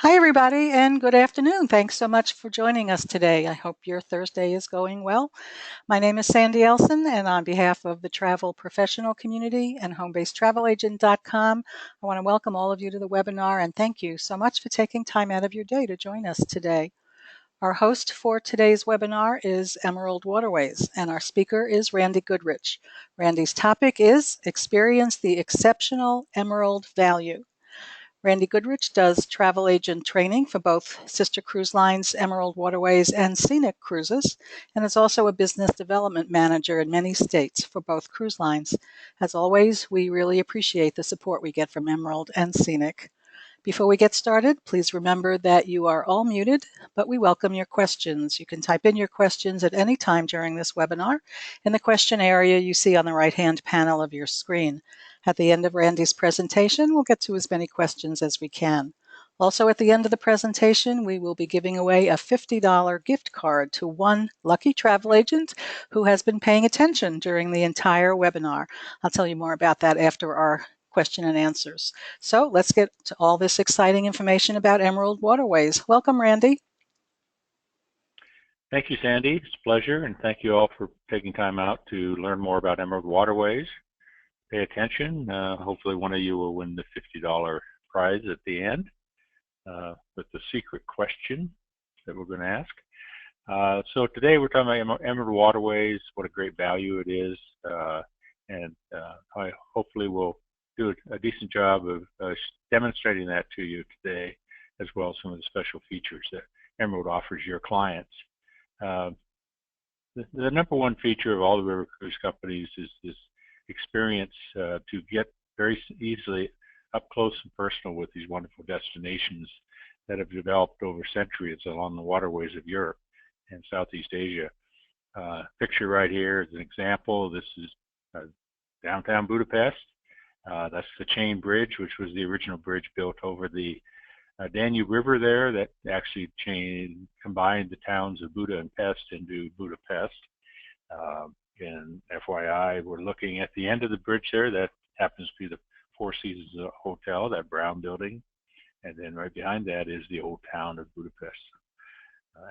Hi, everybody, and good afternoon. Thanks so much for joining us today. I hope your Thursday is going well. My name is Sandy Elson, and on behalf of the travel professional community and homebasedtravelagent.com, I want to welcome all of you to the webinar and thank you so much for taking time out of your day to join us today. Our host for today's webinar is Emerald Waterways, and our speaker is Randy Goodrich. Randy's topic is Experience the Exceptional Emerald Value. Randy Goodrich does travel agent training for both sister cruise lines, Emerald Waterways, and Scenic Cruises, and is also a business development manager in many states for both cruise lines. As always, we really appreciate the support we get from Emerald and Scenic. Before we get started, please remember that you are all muted, but we welcome your questions. You can type in your questions at any time during this webinar in the question area you see on the right-hand panel of your screen. At the end of Randy's presentation, we'll get to as many questions as we can. Also, at the end of the presentation, we will be giving away a $50 gift card to one lucky travel agent who has been paying attention during the entire webinar. I'll tell you more about that after our question and answers. So let's get to all this exciting information about Emerald Waterways. Welcome, Randy. Thank you, Sandy. It's a pleasure, and thank you all for taking time out to learn more about Emerald Waterways. Pay attention. Hopefully one of you will win the $50 prize at the end with the secret question that we're going to ask. So today we're talking about Emerald Waterways, what a great value it is, and I hopefully will do a decent job of demonstrating that to you today, as well as some of the special features that Emerald offers your clients. The number one feature of all the river cruise companies is this experience to get very easily up close and personal with these wonderful destinations that have developed over centuries along the waterways of Europe and Southeast Asia. Picture right here is an example. This is downtown Budapest. That's the chain bridge, which was the original bridge built over the Danube River there that actually combined the towns of Buda and Pest into Budapest. And FYI, we're looking at the end of the bridge there. That happens to be the Four Seasons Hotel, that brown building. And then right behind that is the old town of Budapest.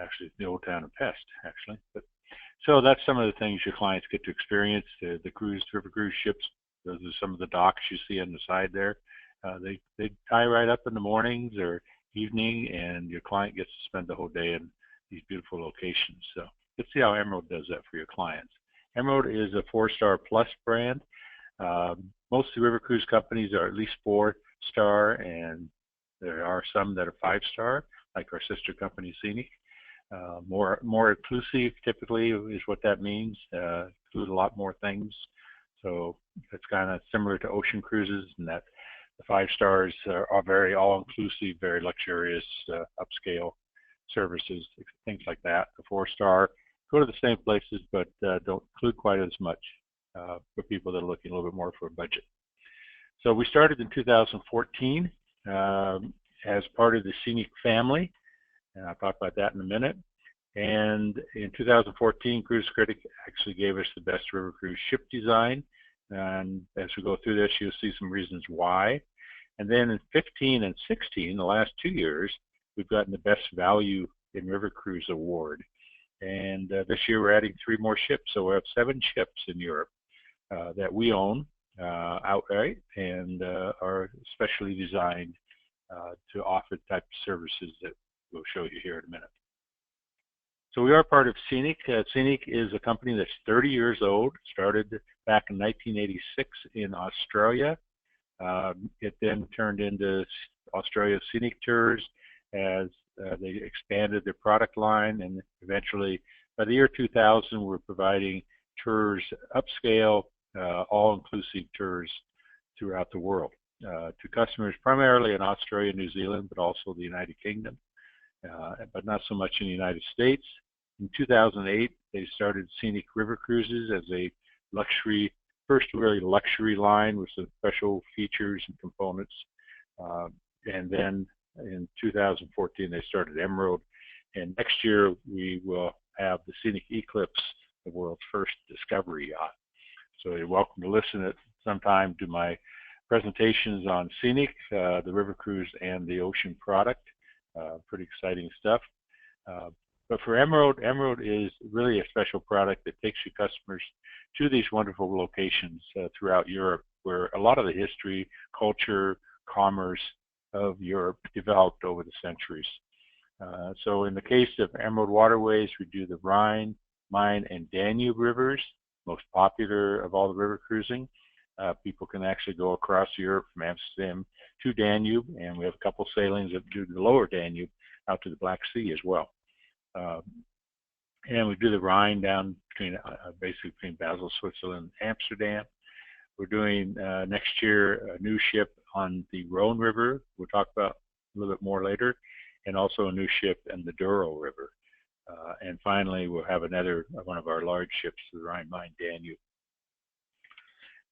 Actually, the old town of Pest, actually. So that's some of the things your clients get to experience. The river cruise ships, those are some of the docks you see on the side there. They tie right up in the mornings or evening, and your client gets to spend the whole day in these beautiful locations. So let's see how Emerald does that for your clients. Emerald is a 4-star plus brand. Most of the river cruise companies are at least 4-star, and there are some that are 5-star, like our sister company Scenic. More inclusive typically is what that means. Include a lot more things. So it's kind of similar to ocean cruises, in that the 5 stars are very all-inclusive, very luxurious, upscale services, things like that. The 4-star go to the same places, but don't include quite as much for people that are looking a little bit more for a budget. So we started in 2014 as part of the Scenic family, and I'll talk about that in a minute. And in 2014, Cruise Critic actually gave us the best river cruise ship design. And as we go through this, you'll see some reasons why. And then in 15 and 16, the last 2 years, we've gotten the Best Value in River Cruise Award. And this year we're adding 3 more ships. So we have 7 ships in Europe that we own outright and are specially designed to offer the type of services that we'll show you here in a minute. So we are part of Scenic. Scenic is a company that's 30 years old, started back in 1986 in Australia. It then turned into Australia Scenic Tours as they expanded their product line, and eventually by the year 2000 we're providing tours, upscale, all-inclusive tours throughout the world to customers primarily in Australia, New Zealand, but also the United Kingdom. But not so much in the United States. In 2008, they started Scenic River Cruises as a luxury, first really luxury line with some special features and components. And then in 2014, they started Emerald. And next year, we will have the Scenic Eclipse, the world's first discovery yacht. So you're welcome to listen at some time to my presentations on Scenic, the river cruise, and the ocean product. Pretty exciting stuff. But for Emerald, Emerald is really a special product that takes your customers to these wonderful locations throughout Europe, where a lot of the history, culture, commerce of Europe developed over the centuries. So in the case of Emerald Waterways, we do the Rhine, Main, and Danube rivers, most popular of all the river cruising. People can actually go across Europe from Amsterdam to Danube, and we have a couple sailings up to the lower Danube out to the Black Sea as well. And we do the Rhine down between basically between Basel, Switzerland, and Amsterdam. We're doing next year a new ship on the Rhone River. We'll talk about a little bit more later, and also a new ship in the Douro River. And finally, we'll have another one of our large ships, the Rhine, Main, Danube.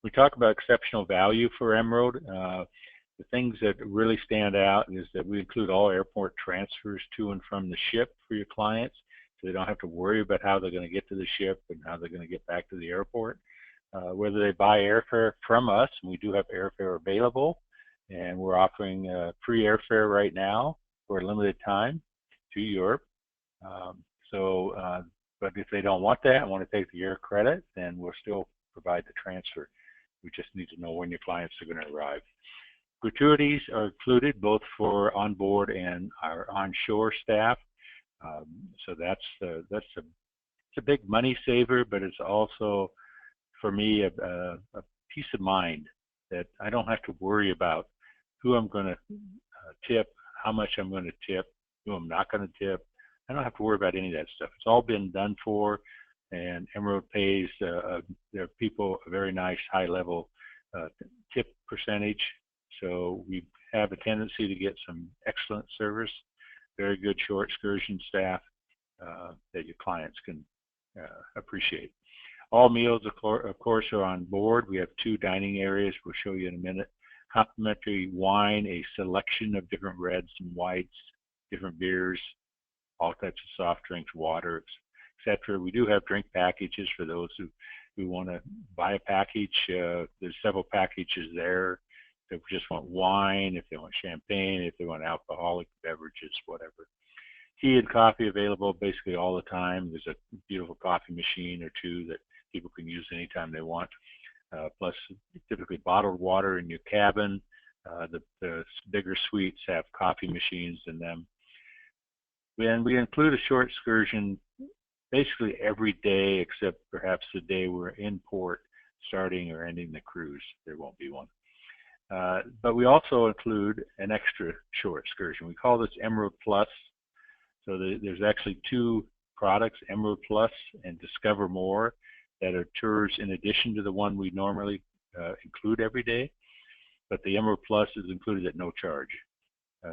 We talk about exceptional value for Emerald. The things that really stand out is that we include all airport transfers to and from the ship for your clients, so they don't have to worry about how they're going to get to the ship and how they're going to get back to the airport. Whether they buy airfare from us, and we do have airfare available, and we're offering free airfare right now for a limited time to Europe. But if they don't want that and want to take the air credit, then we'll still provide the transfer. We just need to know when your clients are going to arrive. Gratuities are included both for onboard and our onshore staff. So it's a big money saver, but it's also, for me, a peace of mind that I don't have to worry about who I'm going to tip, how much I'm going to tip, who I'm not going to tip. I don't have to worry about any of that stuff. It's all been done for, and Emerald pays their people a very nice high-level tip percentage. So we have a tendency to get some excellent service, very good shore excursion staff that your clients can appreciate. All meals, of course, are on board. We have 2 dining areas. We'll show you in a minute. Complimentary wine, a selection of different reds and whites, different beers, all types of soft drinks, water, etc. We do have drink packages for those who want to buy a package. There's several packages there. If they just want wine, if they want champagne, if they want alcoholic beverages, whatever. Tea and coffee available basically all the time. There's a beautiful coffee machine or 2 that people can use anytime they want. Plus, typically bottled water in your cabin. The bigger suites have coffee machines in them. And we include a short excursion basically every day, except perhaps the day we're in port, starting or ending the cruise. There won't be one. But we also include an extra short excursion. We call this Emerald Plus. So there's actually 2 products, Emerald Plus and Discover More, that are tours in addition to the one we normally include every day. But the Emerald Plus is included at no charge.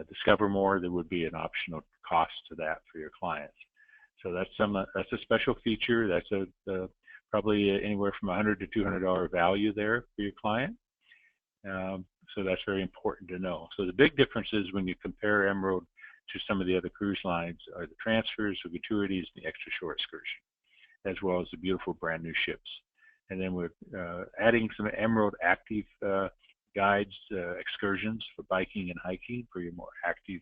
Discover More, there would be an optional cost to that for your clients. So that's a special feature. That's probably anywhere from $100 to $200 value there for your client. So that's very important to know. So the big difference is when you compare Emerald to some of the other cruise lines are the transfers, the gratuities, and the extra short excursion, as well as the beautiful brand new ships. And then we're adding some Emerald active guides, excursions for biking and hiking for your more active,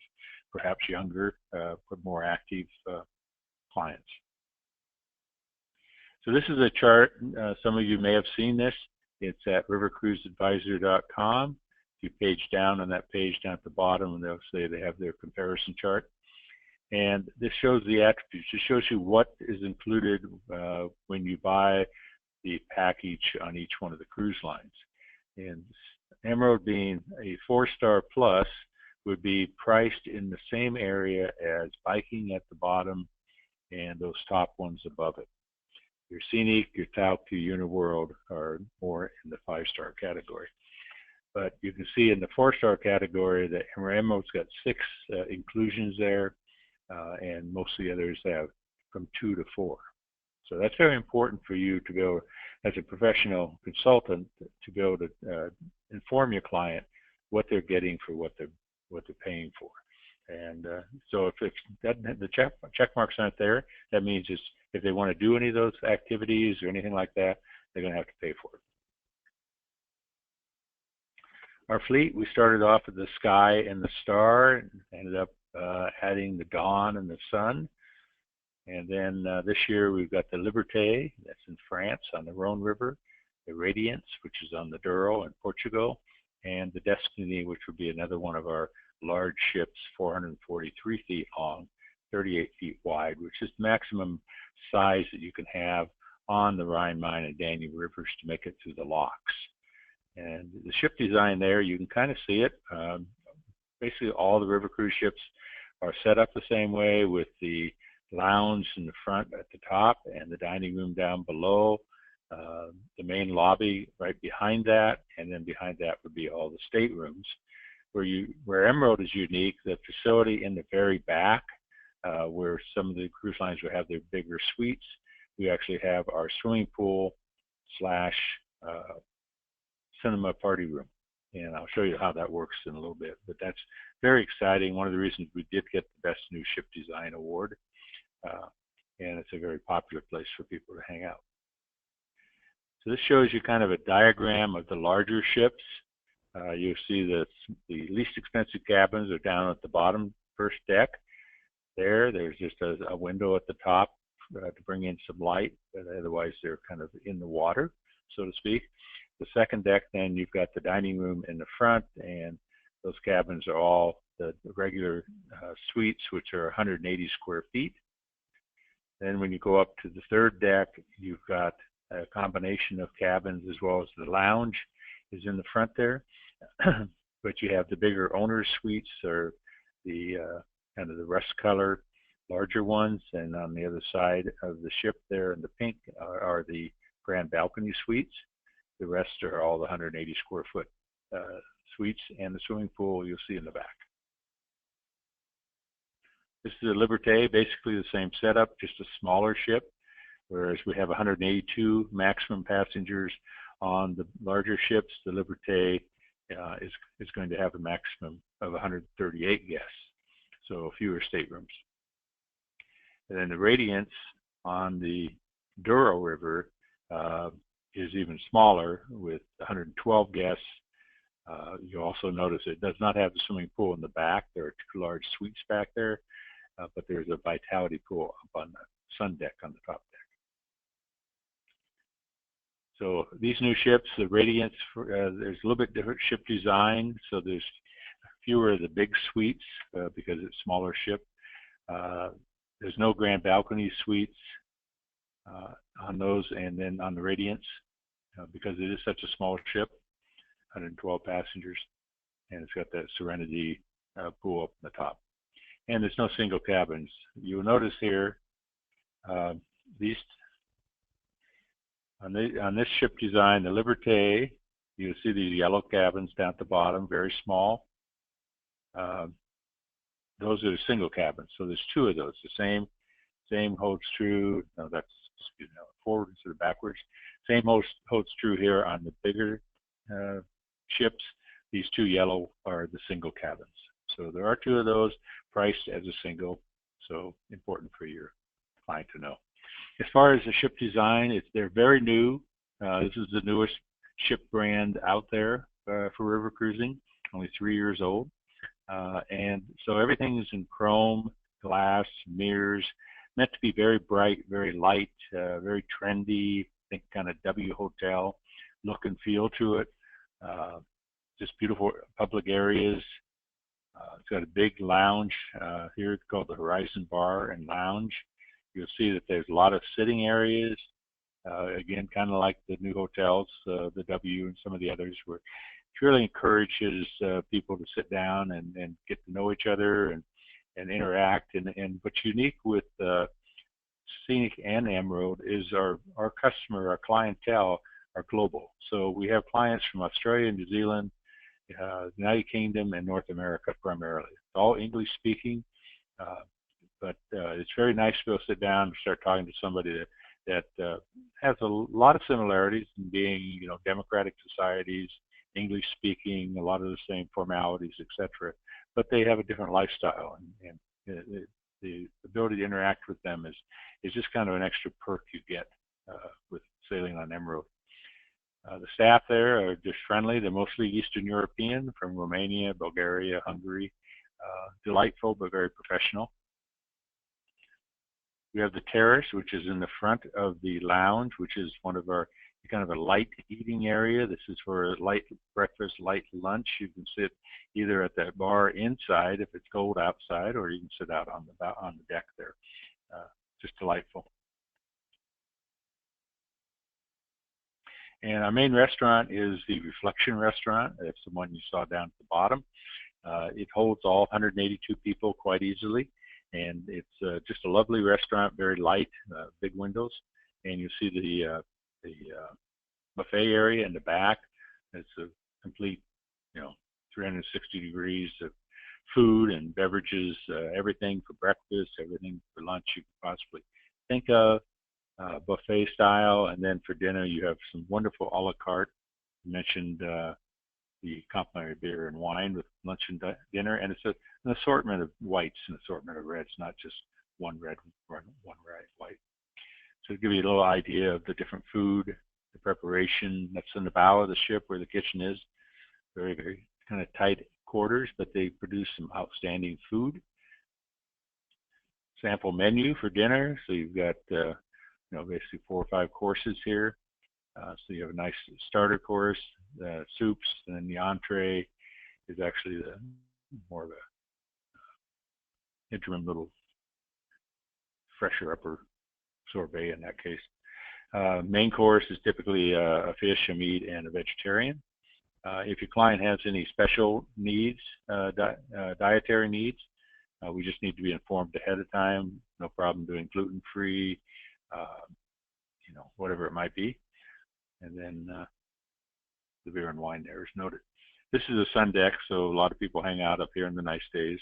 perhaps younger, but more active clients. So this is a chart. Some of you may have seen this. It's at rivercruiseadvisor.com. If you page down on that page down at the bottom, and they'll say they have their comparison chart. And this shows the attributes. It shows you what is included when you buy the package on each one of the cruise lines. And Emerald, being a 4-star plus, would be priced in the same area as biking at the bottom and those top ones above it. Your Scenic, your Taupo, Uniworld are more in the 5-star category. But you can see in the 4-star category that Emerald's got 6 inclusions there, and most of the others have from 2 to 4. So that's very important for you to go, as a professional consultant, to be able to inform your client what they're getting for what they're paying for. And so if the check marks aren't there, that means if they want to do any of those activities or anything like that, they're going to have to pay for it. Our fleet, we started off with the Sky and the Star, and ended up adding the dawn and the sun. And then this year we've got the Liberté, that's in France on the Rhone River, the Radiance, which is on the Douro in Portugal, and the Destiny, which would be another one of our large ships, 443 feet long, 38 feet wide, which is the maximum size that you can have on the Rhine, Main, and Danube rivers to make it through the locks. And the ship design there, you can kind of see it. Basically, all the river cruise ships are set up the same way, with the lounge in the front at the top and the dining room down below, the main lobby right behind that, and then behind that would be all the staterooms. Where Emerald is unique, the facility in the very back, where some of the cruise lines will have their bigger suites, we actually have our swimming pool slash cinema party room. And I'll show you how that works in a little bit. But that's very exciting. One of the reasons we did get the Best New Ship Design Award. And it's a very popular place for people to hang out. So this shows you kind of a diagram of the larger ships. You'll see that the least expensive cabins are down at the bottom first deck. There's just a window at the top to bring in some light, but otherwise they're kind of in the water, so to speak. The second deck, then you've got the dining room in the front, and those cabins are all the regular suites, which are 180 square feet. Then when you go up to the third deck, you've got a combination of cabins, as well as the lounge is in the front there. But you have the bigger owner's suites, or the kind of the rust color, larger ones. And on the other side of the ship there in the pink are the grand balcony suites. The rest are all the 180 square foot suites, and the swimming pool you'll see in the back. This is a Liberté, basically the same setup, just a smaller ship, whereas we have 182 maximum passengers on the larger ships. The Liberté is going to have a maximum of 138 guests, so fewer staterooms. And then the Radiance on the Douro River is even smaller, with 112 guests. You'll also notice it does not have the swimming pool in the back. There are two large suites back there, but there's a vitality pool up on the sun deck on the top deck. So these new ships, the Radiance, there's a little bit different ship design. So there's fewer of the big suites because it's a smaller ship. There's no grand balcony suites on those, and then on the Radiance, because it is such a small ship, 112 passengers, and it's got that Serenity pool up in the top. And there's no single cabins. You'll notice here, these on this ship design, the Liberté, you'll see these yellow cabins down at the bottom, very small. Those are single cabins. So there's two of those. The same holds true. No, that's forward instead of backwards. Same holds true here on the bigger ships. These two yellow are the single cabins. So there are two of those priced as a single. So important for your client to know. As far as the ship design, they're very new. This is the newest ship brand out there for river cruising, only 3 years old. And so everything is in chrome, glass, mirrors, meant to be very bright, very light, very trendy. Think kind of W Hotel look and feel to it. Just beautiful public areas. It's got a big lounge here called the Horizon Bar and Lounge. You'll see that there's a lot of sitting areas. Again, kind of like the new hotels, the W and some of the others, where it really encourages people to sit down and get to know each other and interact. And what's unique with Scenic and Emerald is our customer, our clientele, are global. So we have clients from Australia, New Zealand, United Kingdom, and North America primarily. It's all English speaking, but it's very nice to be able to sit down and start talking to somebody that has a lot of similarities in being, democratic societies, English speaking, a lot of the same formalities, etc. But they have a different lifestyle, and the ability to interact with them is just kind of an extra perk you get with sailing on Emerald. The staff there are just friendly. They're mostly Eastern European, from Romania, Bulgaria, Hungary. delightful but very professional. We have the terrace, which is in the front of the lounge, which is one of our kind of a light eating area. This is for light breakfast, light lunch. You can sit either at that bar inside if it's cold outside, or you can sit out on the deck there. Just delightful. And our main restaurant is the Reflection Restaurant. That's the one you saw down at the bottom. It holds all 182 people quite easily, and it's just a lovely restaurant, very light, big windows, and you see the buffet area in the back. It's a complete, 360 degrees of food and beverages, everything for breakfast, everything for lunch you could possibly think of, buffet style, and then for dinner you have some wonderful a la carte. You mentioned the complimentary beer and wine with lunch and dinner, and it's an assortment of whites, an assortment of reds, not just one red, one white. So to give you a little idea of the different food, the preparation, that's in the bow of the ship where the kitchen is. Very, very kind of tight quarters, but they produce some outstanding food. Sample menu for dinner. So you've got, basically 4 or 5 courses here. So you have a nice starter course, soups, and then the entree is actually more of a interim little fresher upper sorbet in that case. Main course is typically a fish, a meat, and a vegetarian. If your client has any special needs, dietary needs, we just need to be informed ahead of time. No problem doing gluten-free, whatever it might be. And then the beer and wine there is noted. This is a sun deck, so a lot of people hang out up here in the nice days.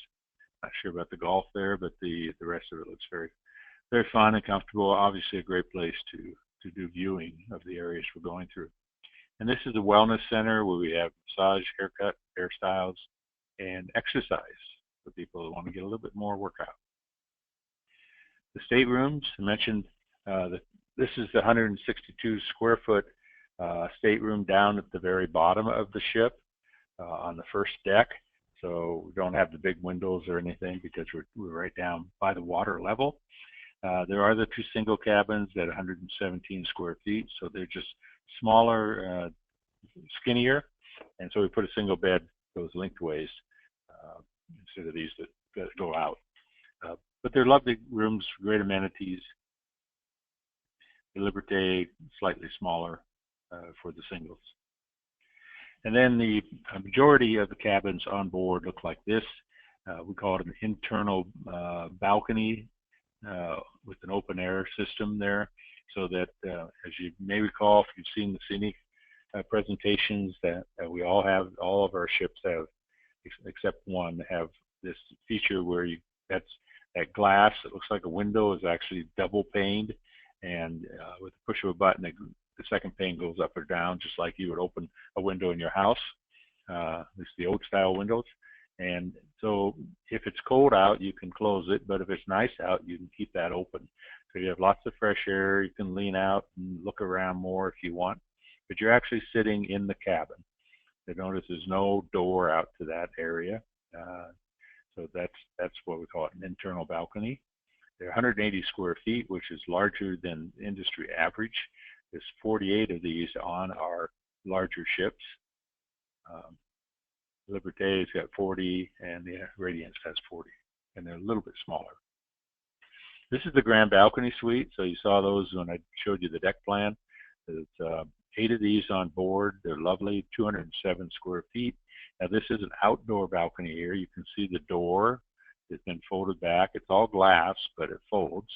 Not sure about the golf there, but the rest of it looks very, very fun and comfortable. Obviously a great place to do viewing of the areas we're going through. And this is a wellness center where we have massage, haircut, hairstyles, and exercise for people who want to get a little bit more workout. The staterooms, I mentioned that this is the 162 square foot stateroom down at the very bottom of the ship on the first deck. So we don't have the big windows or anything because we're right down by the water level. There are the 2 single cabins at 117 square feet, so they're just smaller, skinnier, and so we put a single bed goes lengthways instead of these that go out. But they're lovely rooms, great amenities. The Liberté slightly smaller for the singles. And then the majority of the cabins on board look like this. We call it an internal balcony with an open air system there, so that as you may recall, if you've seen the scenic presentations that we all have, all of our ships have, except one, have this feature where that glass that looks like a window is actually double paned, and with the push of a button, the second pane goes up or down, just like you would open a window in your house. At least the old style windows. And so if it's cold out, you can close it, but if it's nice out, you can keep that open. So you have lots of fresh air. You can lean out and look around more if you want, but you're actually sitting in the cabin. So notice there's no door out to that area. So that's what we call it, an internal balcony. They're 180 square feet, which is larger than industry average. There's 48 of these on our larger ships. Liberté's got 40, and the Radiance has 40, and they're a little bit smaller. This is the grand balcony suite. So you saw those when I showed you the deck plan. There's 8 of these on board. They're lovely, 207 square feet. Now this is an outdoor balcony here. You can see the door has been folded back. It's all glass, but it folds,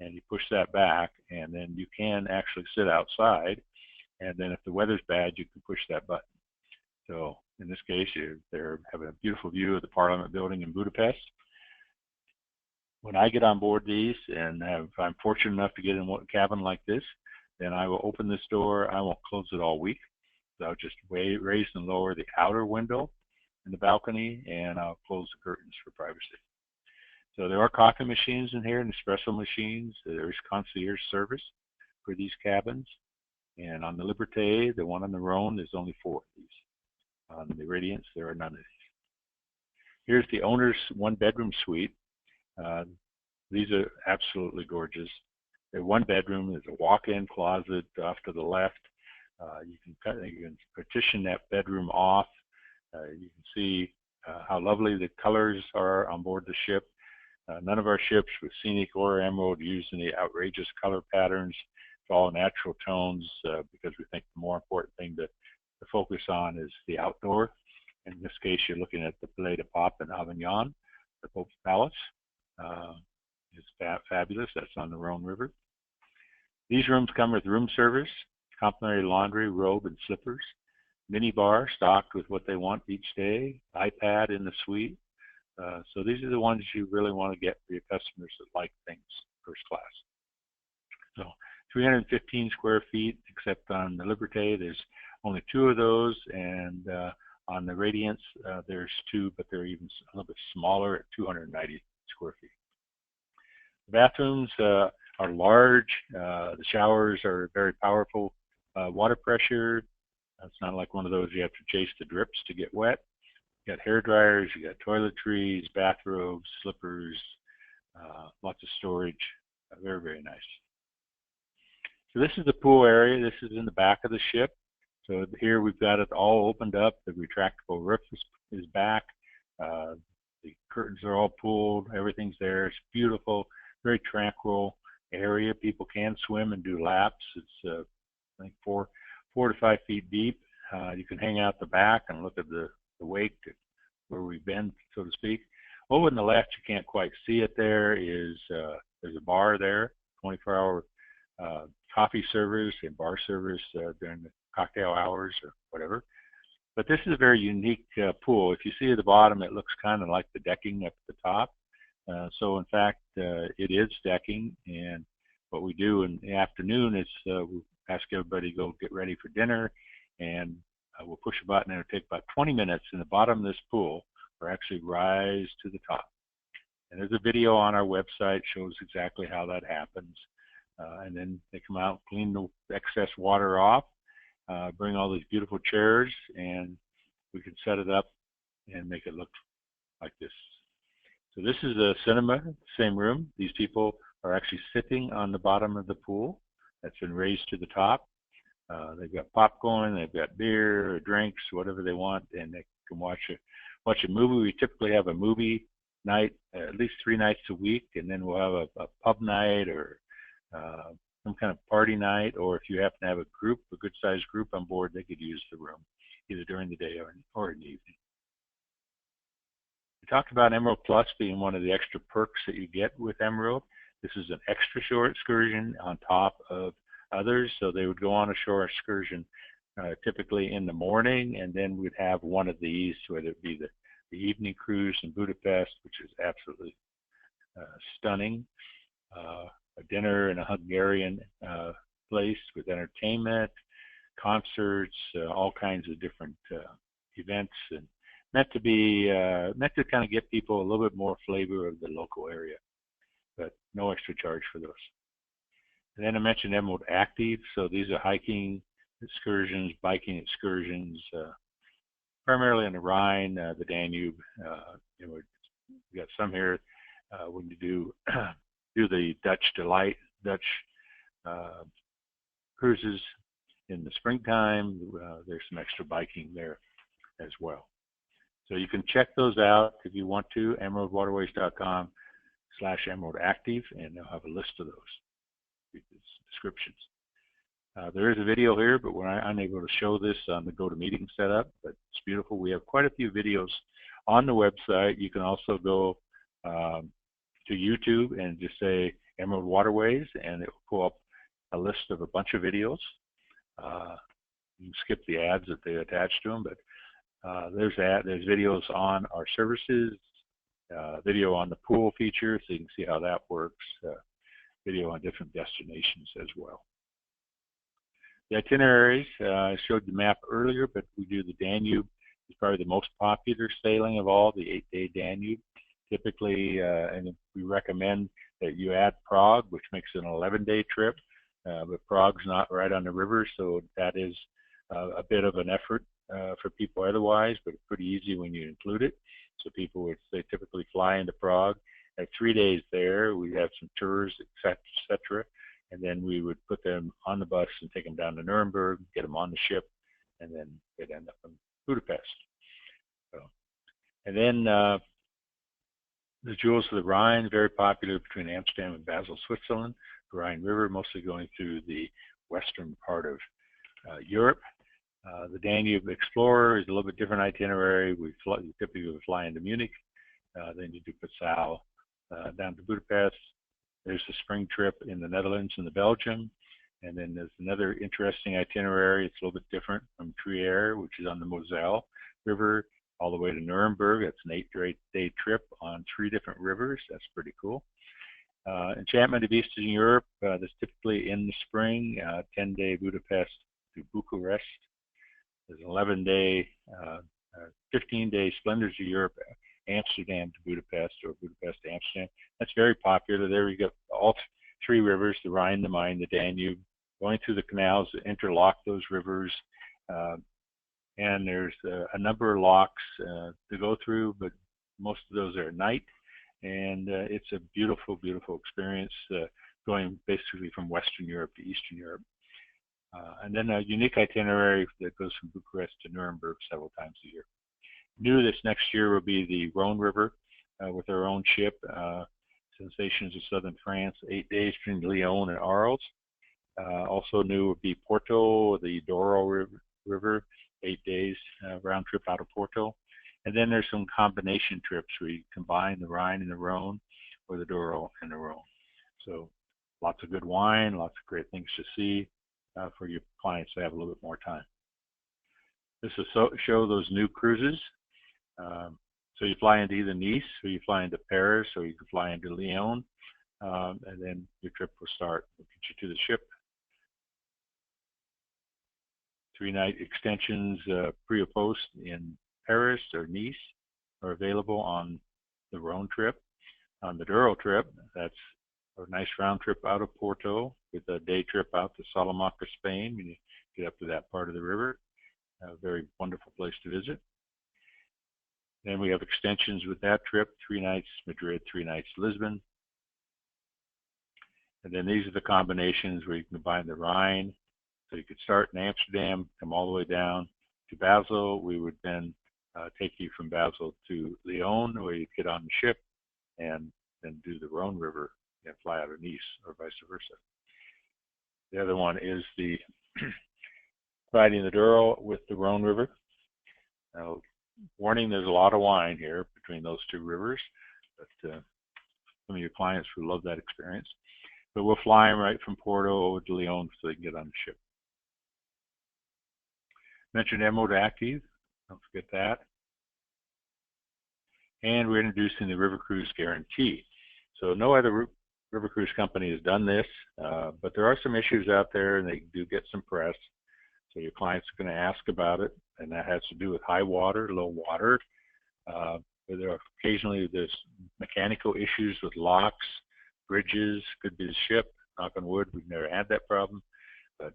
and you push that back, and then you can actually sit outside. And then if the weather's bad, you can push that button. So in this case, they're having a beautiful view of the Parliament building in Budapest. When I get on board these, and I'm fortunate enough to get in a cabin like this, then I will open this door. I won't close it all week. So I'll just raise and lower the outer window in the balcony, and I'll close the curtains for privacy. So there are coffee machines in here and espresso machines. There's concierge service for these cabins. And on the Liberté, the one on the Rhone, there's only 4 of these. On the Radiance, there are none of these. Here's the owner's one-bedroom suite. These are absolutely gorgeous. They're one bedroom. There's a walk-in closet off to the left. You can partition that bedroom off. You can see how lovely the colors are on board the ship. None of our ships with scenic or emerald use any outrageous color patterns. It's all natural tones because we think the more important thing to focus on is the outdoor. In this case, you're looking at the Palais de Pop in Avignon, the Pope's Palace. It's fabulous. That's on the Rhone River. These rooms come with room service, complimentary laundry, robe, and slippers, mini bar stocked with what they want each day, iPad in the suite. So these are the ones you really want to get for your customers that like things first class. So 315 square feet, except on the Liberté, there's only 2 of those, and on the Radiance, there's 2, but they're even a little bit smaller at 290 square feet. The bathrooms are large. The showers are very powerful. Water pressure, it's not like one of those you have to chase the drips to get wet. You got hair dryers, you got toiletries, bathrobes, slippers, lots of storage. Very, very nice. So this is the pool area. This is in the back of the ship. So here we've got it all opened up. The retractable roof is back. The curtains are all pulled. Everything's there. It's beautiful, very tranquil area. People can swim and do laps. It's I think 4 to 5 feet deep. You can hang out the back and look at the wake where we've been, so to speak. Over on the left, you can't quite see it there, is there's a bar there, 24-hour coffee service and bar service during the cocktail hours or whatever. But this is a very unique pool. If you see at the bottom, it looks kind of like the decking up at the top. So in fact, it is decking, and what we do in the afternoon is we ask everybody to go get ready for dinner, and we'll push a button and it'll take about 20 minutes in the bottom of this pool or actually rise to the top. And there's a video on our website shows exactly how that happens. And then they come out, clean the excess water off, bring all these beautiful chairs, and we can set it up and make it look like this. So this is a cinema, same room. These people are actually sitting on the bottom of the pool that's been raised to the top. They've got popcorn, they've got beer or drinks, whatever they want, and they can watch a movie. We typically have a movie night at least 3 nights a week, and then we'll have a pub night or some kind of party night, or if you happen to have a group, a good-sized group on board, they could use the room either during the day or in the evening. We talked about Emerald Plus being one of the extra perks that you get with Emerald. This is an extra shore excursion on top of others, so they would go on a shore excursion typically in the morning, and then we'd have one of these, whether it be the evening cruise in Budapest, which is absolutely stunning, a dinner in a Hungarian place with entertainment, concerts, all kinds of different events, and meant to kind of get people a little bit more flavor of the local area, but no extra charge for those. And then I mentioned Emerald Active, so these are hiking excursions, biking excursions, primarily on the Rhine, the Danube. We got some here when you do the Dutch Delight, Dutch cruises in the springtime. There's some extra biking there as well. So you can check those out if you want to, emeraldwaterways.com/emeraldactive, and they'll have a list of those descriptions. There is a video here, but we're unable to show this on the GoToMeeting setup, but it's beautiful. We have quite a few videos on the website. You can also go to YouTube and just say Emerald Waterways, and it will pull up a list of a bunch of videos. You can skip the ads that they attach to them, but there's videos on our services, video on the pool feature, so you can see how that works, video on different destinations as well. The itineraries, I showed the map earlier, but we do the Danube. It's probably the most popular sailing of all, the 8-day Danube. Typically, and we recommend that you add Prague, which makes it an 11-day trip, but Prague's not right on the river, so that is a bit of an effort for people otherwise, but it's pretty easy when you include it. So people they typically fly into Prague, have 3 days there. We have some tours, etc. And then we would put them on the bus and take them down to Nuremberg, get them on the ship, and then they'd end up in Budapest. So, and then the Jewels of the Rhine, very popular between Amsterdam and Basel, Switzerland. The Rhine River, mostly going through the western part of Europe. The Danube Explorer is a little bit different itinerary. We typically would fly into Munich, then you do Passau down to Budapest. There's the spring trip in the Netherlands and the Belgium. And then there's another interesting itinerary. It's a little bit different from Trier, which is on the Moselle River, all the way to Nuremberg. That's an 8-day trip on 3 different rivers. That's pretty cool. Enchantment of Eastern Europe, that's typically in the spring, 10-day Budapest to Bucharest. There's an 11-day, 15-day Splendors of Europe, Amsterdam to Budapest, or Budapest to Amsterdam. That's very popular. There we got all 3 rivers, the Rhine, the Main, the Danube, going through the canals that interlock those rivers. And there's a number of locks to go through, but most of those are at night. And it's a beautiful, beautiful experience going basically from Western Europe to Eastern Europe. And then a unique itinerary that goes from Bucharest to Nuremberg several times a year. New this next year will be the Rhone River with our own ship, Sensations of Southern France, 8 days between Lyon and Arles. Also new would be Porto, the Douro River, 8 days round trip out of Porto. And then there's some combination trips where you combine the Rhine and the Rhone, or the Douro and the Rhone. So lots of good wine, lots of great things to see for your clients to have a little bit more time. This will show those new cruises. So you fly into either Nice, or you fly into Paris, or you can fly into Lyon, and then your trip will start. We'll get you to the ship. 3-night extensions pre or post in Paris or Nice are available on the Rhone trip. On the Douro trip, that's a nice round trip out of Porto with a day trip out to Salamanca, Spain when you get up to that part of the river. A very wonderful place to visit. Then we have extensions with that trip, 3 nights Madrid, 3 nights Lisbon. And then these are the combinations where you can combine the Rhine. So you could start in Amsterdam, come all the way down to Basel. We would then take you from Basel to Lyon, where you get on the ship and then do the Rhone River and fly out of Nice, or vice versa. The other one is the riding the Douro with the Rhone River. Now, warning, there's a lot of wine here between those 2 rivers, but some of your clients will love that experience. But we'll fly them right from Porto over to Lyon so they can get on the ship. Mentioned Emerald Active, don't forget that. And we're introducing the River Cruise Guarantee. So no other river cruise company has done this, but there are some issues out there, and they do get some press. So your clients are going to ask about it, and that has to do with high water, low water. There are occasionally there's mechanical issues with locks, bridges, could be the ship. Knock on wood, we've never had that problem. But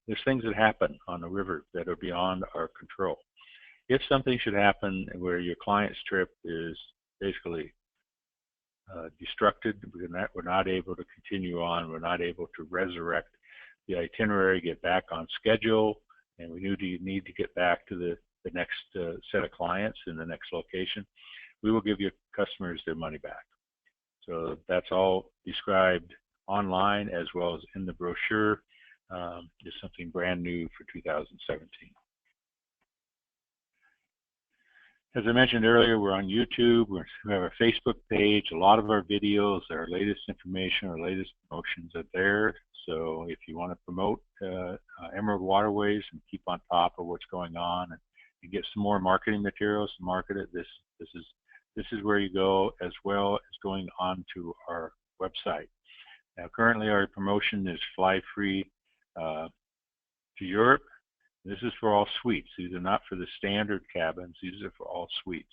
there's things that happen on the river that are beyond our control. If something should happen where your client's trip is basically destructed, we're not able to continue on, we're not able to resurrect the itinerary, get back on schedule, and we need to get back to the next set of clients in the next location, we will give your customers their money back. So that's all described online as well as in the brochure. It's something brand new for 2017. As I mentioned earlier, we're on YouTube, we have our Facebook page, a lot of our videos, our latest information, our latest promotions are there. So if you want to promote Emerald Waterways and keep on top of what's going on and get some more marketing materials to market it, this is where you go, as well as going on to our website. Now currently our promotion is fly free to Europe. This is for all suites. These are not for the standard cabins. These are for all suites.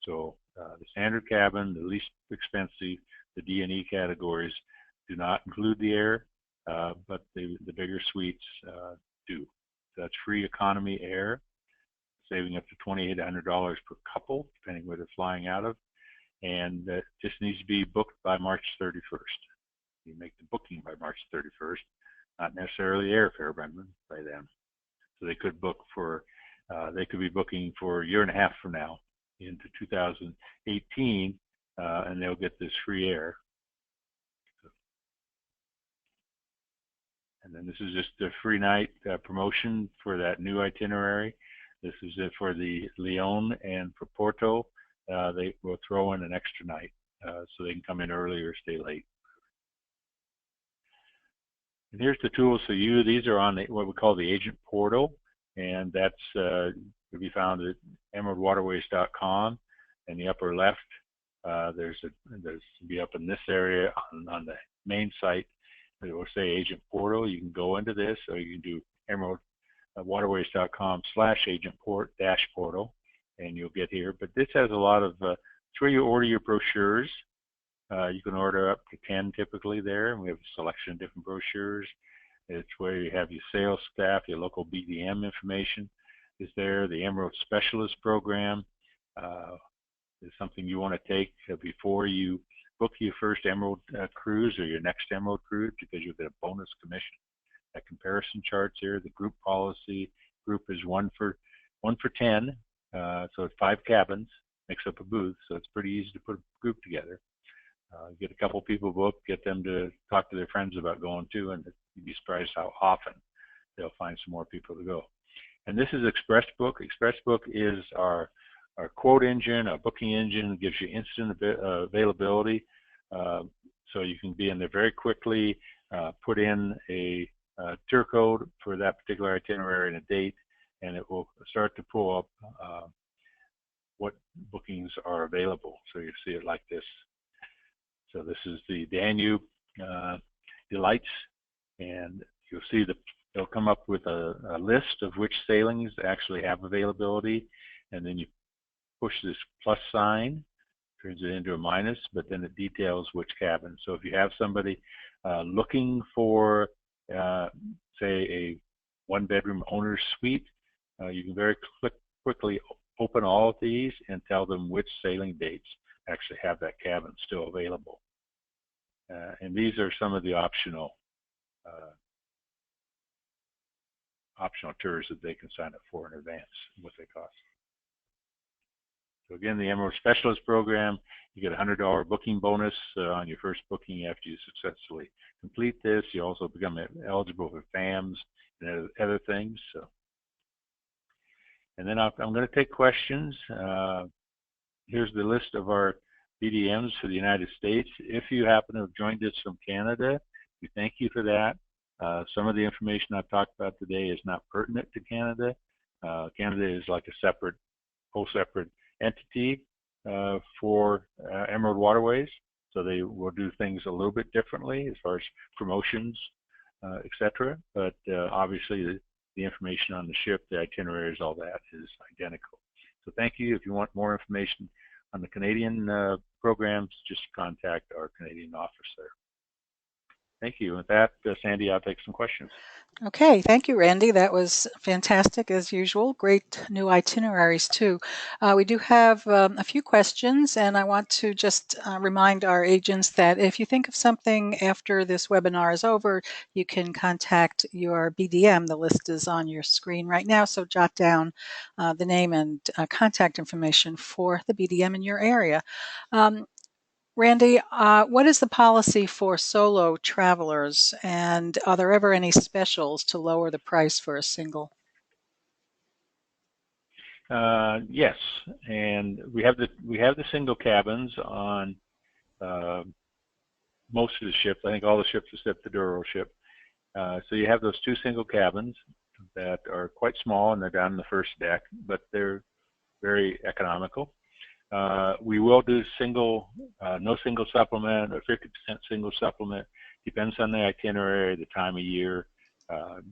So the standard cabin, the least expensive, the D&E categories do not include the air, but the bigger suites do. So that's free economy air. saving up to $2,800 per couple, depending where they're flying out of. And that just needs to be booked by March 31st. You make the booking by March 31st, not necessarily airfare by then. So they could book for, they could be booking for a year and a half from now into 2018, and they'll get this free air. And then this is just a free night promotion for that new itinerary. This is it for the Lyon and for Porto. They will throw in an extra night so they can come in early or stay late. And here's the tools for you. These are on what we call the agent portal, and that's to be found at emeraldwaterways.com. In the upper left, there's be up in this area on the main site. It will say agent portal. You can go into this, or you can do emeraldwaterways.com/agent-portal, and you'll get here. But this has a lot of, it's where you order your brochures. You can order up to 10 typically there, and we have a selection of different brochures. It's where you have your sales staff, your local BDM information is there. The Emerald Specialist Program is something you want to take before you book your first Emerald cruise or your next Emerald cruise, because you'll get a bonus commission. That comparison charts here, the group policy group is one for 10, so it's 5 cabins, makes up a booth, so it's pretty easy to put a group together. Get a couple people booked, get them to talk to their friends about going too, and you'd be surprised how often they'll find some more people to go. And this is ExpressBook. ExpressBook is our quote engine, our booking engine. It gives you instant availability, so you can be in there very quickly, put in a tour code for that particular itinerary and a date, and it will start to pull up what bookings are available. So you see it like this. So this is the Danube Delights, and you'll see they'll come up with a list of which sailings actually have availability, and then you push this plus sign, turns it into a minus, but then it details which cabin. So if you have somebody looking for, say, a 1-bedroom owner's suite, you can very quickly open all of these and tell them which sailing dates actually have that cabin still available. And these are some of the optional tours that they can sign up for in advance, what they cost. So again, the Emerald Specialist Program, you get a $100 booking bonus on your first booking after you successfully complete this. You also become eligible for FAMs and other things. So, and then I'm going to take questions. Here's the list of our BDMs for the United States. If you happen to have joined us from Canada, we thank you for that. Some of the information I've talked about today is not pertinent to Canada. Canada is like a whole separate entity for Emerald Waterways, so they will do things a little bit differently as far as promotions, etc. But obviously the information on the ship, the itineraries, all that is identical. So thank you. If you want more information on the Canadian programs, just contact our Canadian office there. Thank you. With that, Sandy, I'll take some questions. Okay, thank you, Randy. That was fantastic as usual. Great new itineraries too. We do have a few questions, and I want to just remind our agents that if you think of something after this webinar is over, you can contact your BDM. The list is on your screen right now, so jot down the name and contact information for the BDM in your area. Randy, what is the policy for solo travelers, and are there ever any specials to lower the price for a single? Yes, and we have the single cabins on most of the ships. I think all the ships except the Douro ship. So you have those 2 single cabins that are quite small, and they're down in the first deck, but they're very economical. We will do no single supplement or 50% single supplement. Depends on the itinerary, the time of year.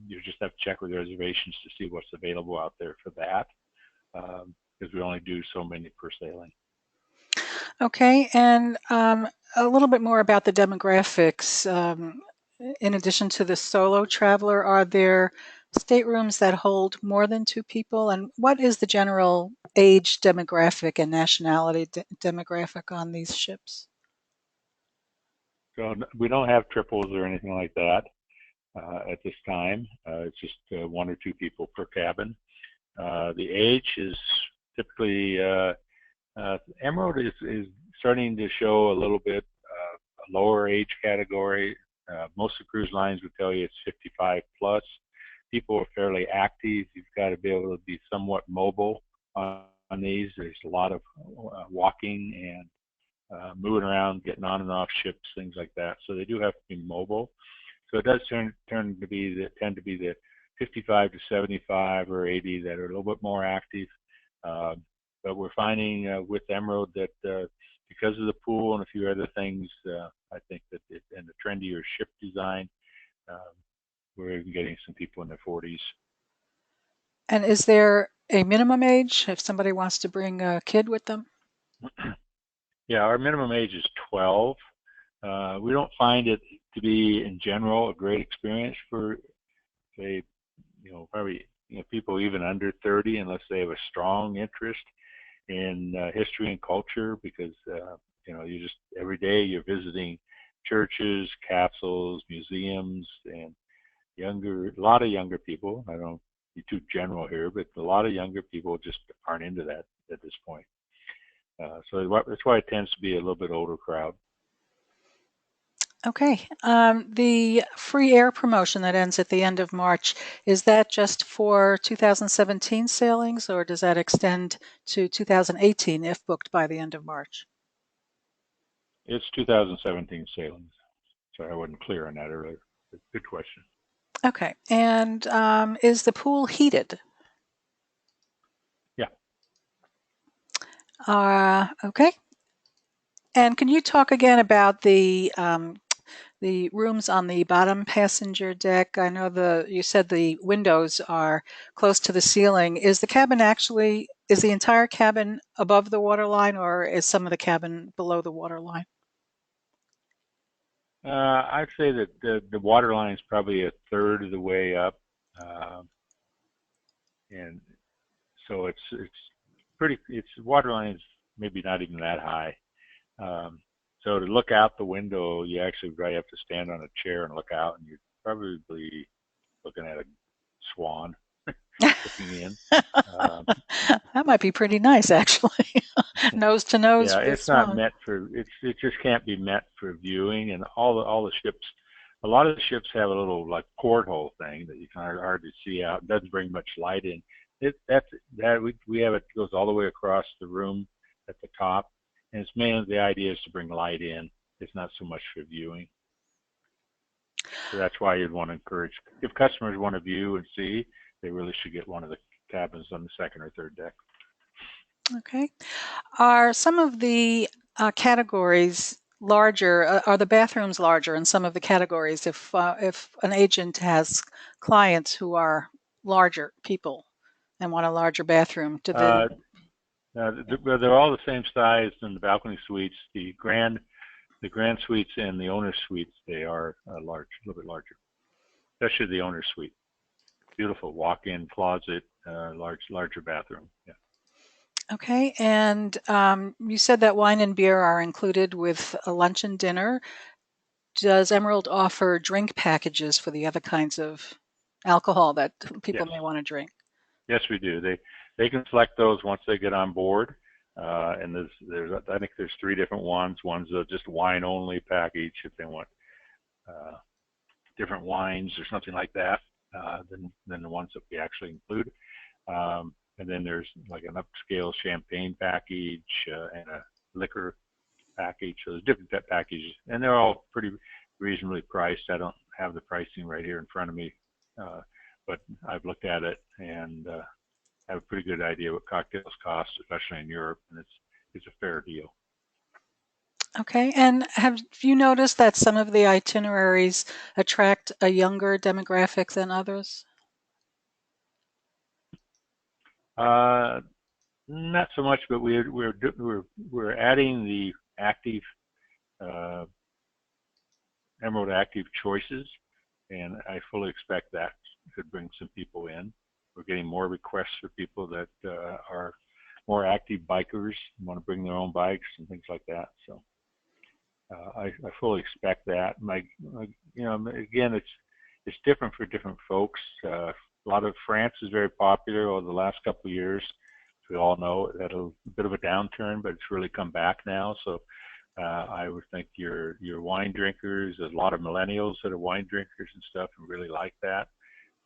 You just have to check with reservations to see what's available out there for that, because we only do so many per sailing. Okay, and a little bit more about the demographics. In addition to the solo traveler, are there staterooms that hold more than 2 people? And what is the general age demographic and nationality demographic on these ships? So we don't have triples or anything like that at this time. It's just 1 or 2 people per cabin. The age is typically Emerald is starting to show a little bit a lower age category. Most of the cruise lines would tell you it's 55 plus. People are fairly active. You've got to be able to be somewhat mobile on these. There's a lot of walking and moving around, getting on and off ships, things like that. So they do have to be mobile. So it does tend to be the 55 to 75 or 80 that are a little bit more active. But we're finding with Emerald that because of the pool and a few other things, I think that and the trendier ship design, we're even getting some people in their 40s. And is there a minimum age if somebody wants to bring a kid with them? Yeah, our minimum age is 12. We don't find it to be, in general, a great experience for, say, probably people even under 30, unless they have a strong interest in history and culture, because you just every day you're visiting churches, castles, museums, and a lot of younger people. I don't be too general here, but a lot of younger people just aren't into that at this point. So that's why it tends to be a little bit older crowd. Okay. The free air promotion that ends at the end of March, is that just for 2017 sailings, or does that extend to 2018 if booked by the end of March? It's 2017 sailings. Sorry, I wasn't clear on that earlier. Good question. Okay. And is the pool heated? Yeah. Okay. And can you talk again about the rooms on the bottom passenger deck? I know you said the windows are close to the ceiling. Is the entire cabin above the waterline, or is some of the cabin below the waterline? I'd say that the water line is probably a third of the way up, and so it's water line is maybe not even that high. So to look out the window, you actually probably have to stand on a chair and look out, and you're probably looking at a swan looking in. That might be pretty nice, actually. Nose to nose Yeah, with it's not swan. meant for it just can't be meant for viewing, and all the ships, a lot of the ships have a little like porthole thing that you can hardly see out. It doesn't bring much light in. We have it goes all the way across the room at the top, and it's mainly the idea is to bring light in. It's not so much for viewing. So that's why you'd want to encourage, if customers want to view and see, they really should get one of the cabins on the second or third deck. Okay. Are some of the categories larger? Are the bathrooms larger in some of the categories? If an agent has clients who are larger people and want a larger bathroom, do they? Uh, they're all the same size in the balcony suites. The grand suites and the owner suites, they are large, a little bit larger, especially the owner suite. Beautiful walk-in closet, larger bathroom. Yeah. Okay. And you said that wine and beer are included with a lunch and dinner. Does Emerald offer drink packages for the other kinds of alcohol that people Yes. may want to drink? Yes, we do. They can select those once they get on board. And I think there's 3 different ones. One's just wine only package if they want different wines or something like that than the ones that we actually include. And then there's like an upscale champagne package and a liquor package. So there's different packages, and they're all pretty reasonably priced. I don't have the pricing right here in front of me, but I've looked at it and have a pretty good idea what cocktails cost, especially in Europe, and it's a fair deal. Okay. And have you noticed that some of the itineraries attract a younger demographic than others? Not so much, but we're adding the active Emerald Active choices, and I fully expect that could bring some people in. We're getting more requests for people that are more active bikers, want to bring their own bikes and things like that. So I fully expect that. Again, it's different for different folks. A lot of France is very popular over the last couple of years. We all know it had a bit of a downturn, but it's really come back now. So I would think your wine drinkers, there's a lot of millennials that are wine drinkers and stuff, and really like that.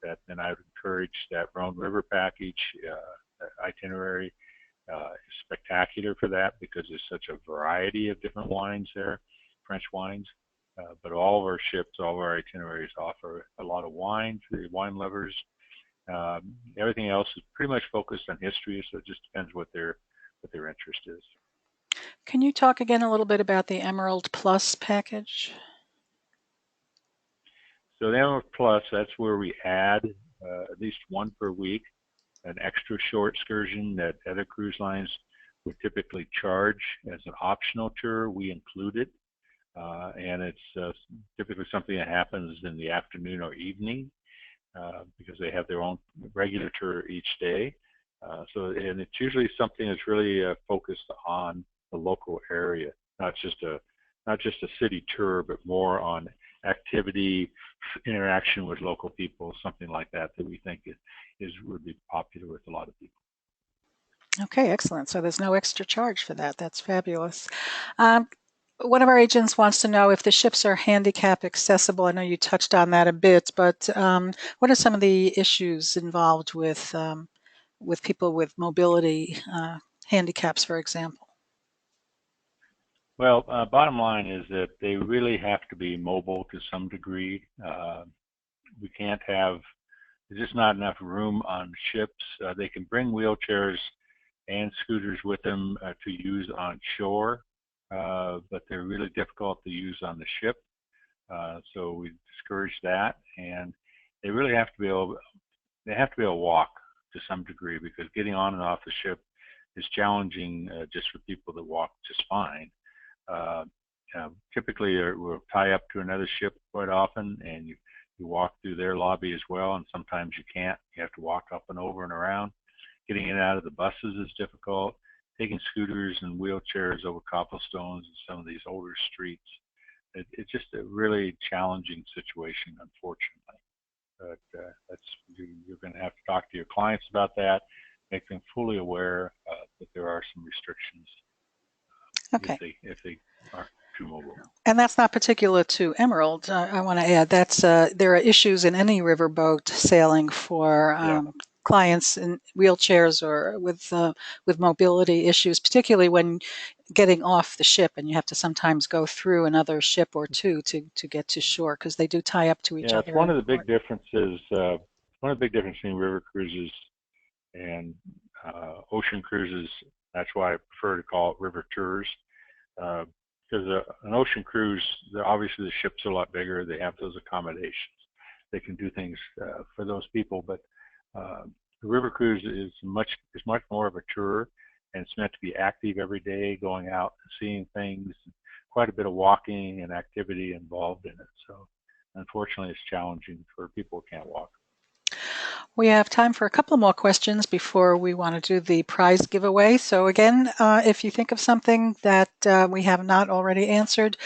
Then I would encourage that Rhone River package itinerary is spectacular for that because there's such a variety of different wines there, French wines. But all of our ships, all of our itineraries offer a lot of wine for the wine lovers. Everything else is pretty much focused on history, so it just depends what their interest is. Can you talk again a little bit about the Emerald Plus package? So the Emerald Plus, that's where we add at least one per week, an extra short excursion that other cruise lines would typically charge as an optional tour. We include it, and it's typically something that happens in the afternoon or evening because they have their own regular tour each day. And it's usually something that's really focused on the local area, not just a city tour, but more on activity, interaction with local people, something like that we think would be popular with a lot of people. Okay, excellent. So there's no extra charge for that. That's fabulous. One of our agents wants to know if the ships are handicap accessible. I know you touched on that a bit, but what are some of the issues involved with people with mobility handicaps, for example? Well, bottom line is that they really have to be mobile to some degree. We can't have, there's just not enough room on ships. They can bring wheelchairs and scooters with them to use on shore, but they're really difficult to use on the ship. So we discourage that, and they really have to be able to walk to some degree because getting on and off the ship is challenging just for people that walk just fine. Typically, we'll tie up to another ship quite often, and you walk through their lobby as well, and sometimes you can't. You have to walk up and over and around. Getting in and out of the buses is difficult. Taking scooters and wheelchairs over cobblestones and some of these older streets, it's just a really challenging situation, unfortunately. But you're going to have to talk to your clients about that, make them fully aware that there are some restrictions if they aren't too mobile. And that's not particular to Emerald. I want to add that's there are issues in any riverboat sailing for clients in wheelchairs or with mobility issues, particularly when getting off the ship and you have to sometimes go through another ship or two to get to shore because they do tie up to each other. It's one of the big differences. One of the big differences between river cruises and ocean cruises. That's why I prefer to call it river tours. Because an ocean cruise, obviously the ships are a lot bigger. They have those accommodations. They can do things for those people. But the river cruise is much more of a tour, and it's meant to be active every day, going out and seeing things. Quite a bit of walking and activity involved in it. So, unfortunately, it's challenging for people who can't walk. We have time for a couple more questions before we want to do the prize giveaway. So again, if you think of something that we have not already answered,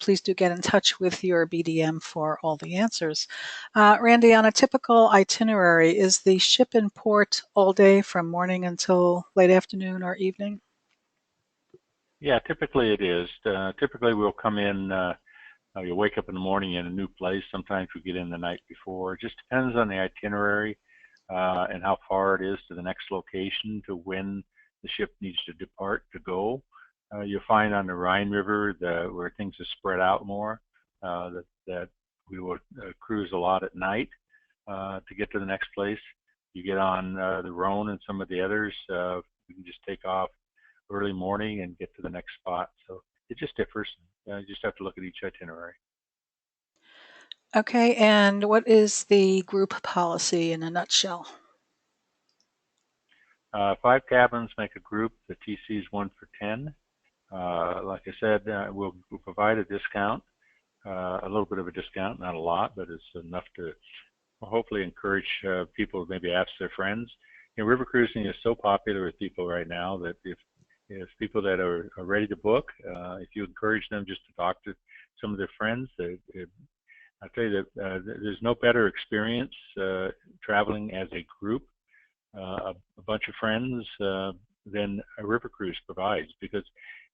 please do get in touch with your BDM for all the answers. Randy, on a typical itinerary, is the ship in port all day from morning until late afternoon or evening? Yeah, typically it is. Typically we'll come in, you wake up in the morning in a new place. Sometimes we get in the night before. It just depends on the itinerary. And how far it is to the next location to when the ship needs to depart to go. You'll find on the Rhine River where things are spread out more, that we will cruise a lot at night to get to the next place. You get on the Rhone and some of the others, you can just take off early morning and get to the next spot. So it just differs. You just have to look at each itinerary. Okay, and what is the group policy in a nutshell? 5 cabins make a group. The TC is 1 for 10. Like I said, we'll provide a discount a little bit of a discount, not a lot, but it's enough to hopefully encourage people to maybe ask their friends. River cruising is so popular with people right now that if people that are ready to book, if you encourage them just to talk to some of their friends, I tell you that there's no better experience traveling as a group, a bunch of friends, than a river cruise provides, because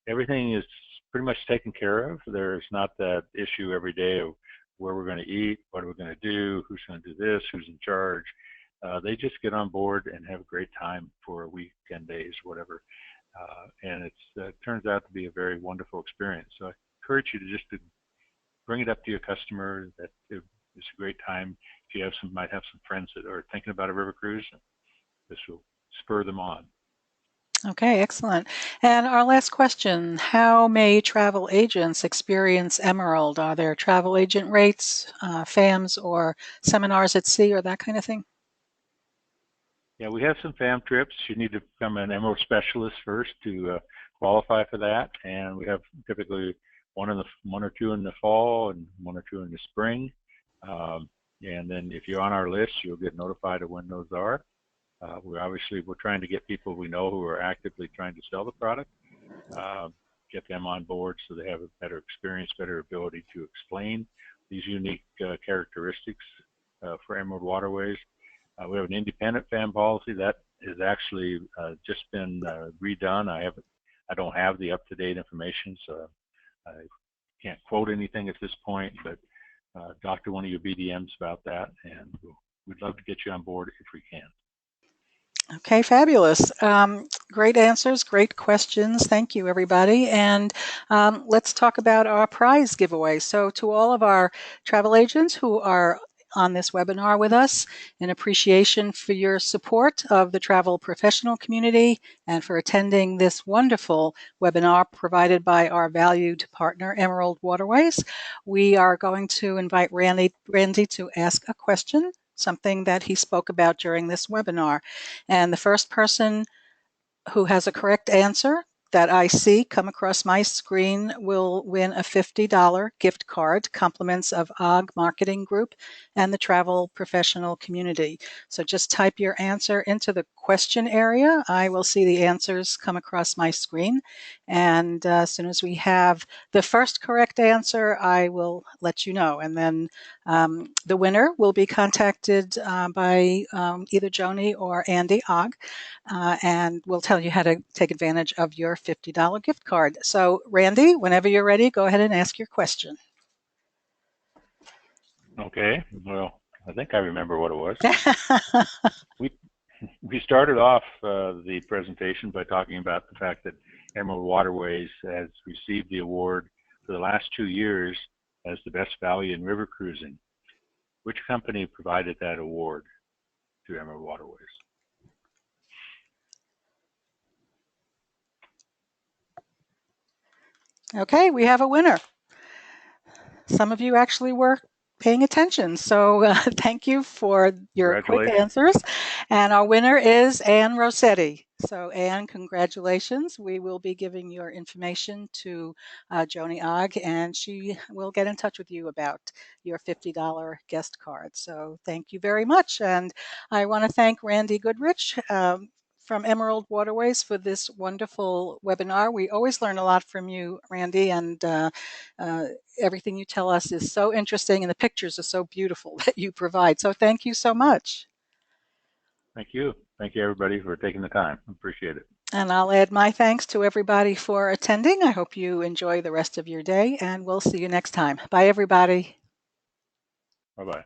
everything is pretty much taken care of. There's not that issue every day of where we're going to eat, what are we going to do, who's going to do this, who's in charge. They just get on board and have a great time for a week, 10 days, whatever. And it turns out to be a very wonderful experience. So I encourage you to just to bring it up to your customer that it's a great time. If you might have some friends that are thinking about a river cruise, this will spur them on. Okay, excellent. And our last question, how may travel agents experience Emerald? Are there travel agent rates, FAMs, or seminars at sea, or that kind of thing? Yeah, we have some FAM trips. You need to become an Emerald specialist first to qualify for that, and we have typically one or two in the fall and one or two in the spring. And then if you're on our list, you'll get notified of when those are. We're trying to get people we know who are actively trying to sell the product, get them on board so they have a better experience, better ability to explain these unique characteristics for Emerald Waterways. We have an independent FAM policy that has actually just been redone. I don't have the up-to-date information, so I can't quote anything at this point, but talk to one of your BDMs about that, and we'd love to get you on board if we can. Okay, fabulous. Great answers, great questions. Thank you, everybody. And let's talk about our prize giveaway. So to all of our travel agents who are on this webinar with us, in appreciation for your support of the travel professional community and for attending this wonderful webinar provided by our valued partner, Emerald Waterways, we are going to invite Randy to ask a question, something that he spoke about during this webinar. And the first person who has a correct answer that I see come across my screen will win a $50 gift card, compliments of OG Marketing Group and the travel professional community. So just type your answer into the question area. I will see the answers come across my screen. And as soon as we have the first correct answer, I will let you know. And then the winner will be contacted by either Joni or Andy Ogg, and we'll tell you how to take advantage of your $50 gift card. So, Randy, whenever you're ready, go ahead and ask your question. Okay, well, I think I remember what it was. We started off the presentation by talking about the fact that Emerald Waterways has received the award for the last 2 years as the best value in river cruising. Which company provided that award to Emerald Waterways? Okay, we have a winner. Some of you actually were paying attention. So thank you for your quick answers. And our winner is Anne Rossetti. So Anne, congratulations. We will be giving your information to Joni Ogg, and she will get in touch with you about your $50 guest card. So thank you very much. And I want to thank Randy Goodrich from Emerald Waterways for this wonderful webinar. We always learn a lot from you, Randy, and everything you tell us is so interesting, and the pictures are so beautiful that you provide. So thank you so much. Thank you. Thank you, everybody, for taking the time. Appreciate it. And I'll add my thanks to everybody for attending. I hope you enjoy the rest of your day, and we'll see you next time. Bye, everybody. Bye-bye.